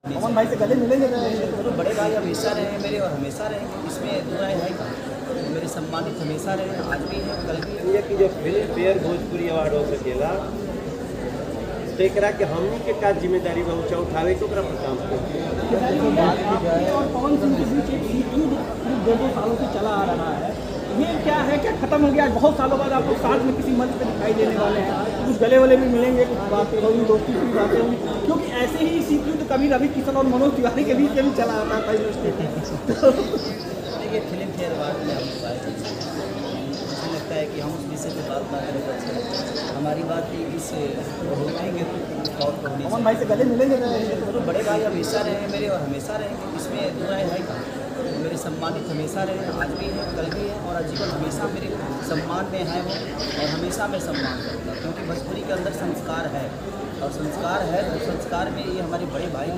पवन भाई से गले मिलेंगे तो तो बड़े भाई हमेशा रहे हैं मेरे और हमेशा रहेंगे, इसमें दो राय है का। मेरे सम्मानित हमेशा रहे, आज भी है, कल भी है। ये कि जो फिल्म फेयर भोजपुरी अवार्ड हो सकेला तो एकरा के हमनी के का जिम्मेदारी बा ऊंचा उठावे के ओकरा पर काम करे। आपके और पवन सिंह के बीच एक युद्ध करीब 2 सालों से चला आ रहा है, ये क्या है, क्या खत्म हो गया? बहुत सालों बाद आप लोग साथ में किसी मंच पे दिखाई देने वाले हैं, कुछ गले वाले भी मिलेंगे, कुछ बातें होंगी, दोस्ती की बातें होंगी, क्योंकि ऐसे ही इसी युद्ध कभी रवि किशन और मनोज तिवारी के बीच में भी चला आता था इंडस्ट्री में। देखिए फिल्म फेयर अवार्ड में हम बात मुझे लगता है कि हम उस विषय पर बात ना करें तो अच्छा है। हमारी बात इस बढ़ोतरी के तौर पर होनी पवन भाई से गले मिलेंगे तो चाहिए। तो बड़े भाई हमेशा रहे हैं मेरे और हमेशा रहेंगे, इसमें दो राय है का। मेरे सम्मानित हमेशा रहे, आज भी है, कल भी है, और आजीवन हमेशा मेरे सम्मान में है वो, और हमेशा मैं सम्मान करूँगा, क्योंकि भोजपुरी के अंदर संस्कार है, और संस्कार है तो संस्कार में ये हमारे बड़े भाई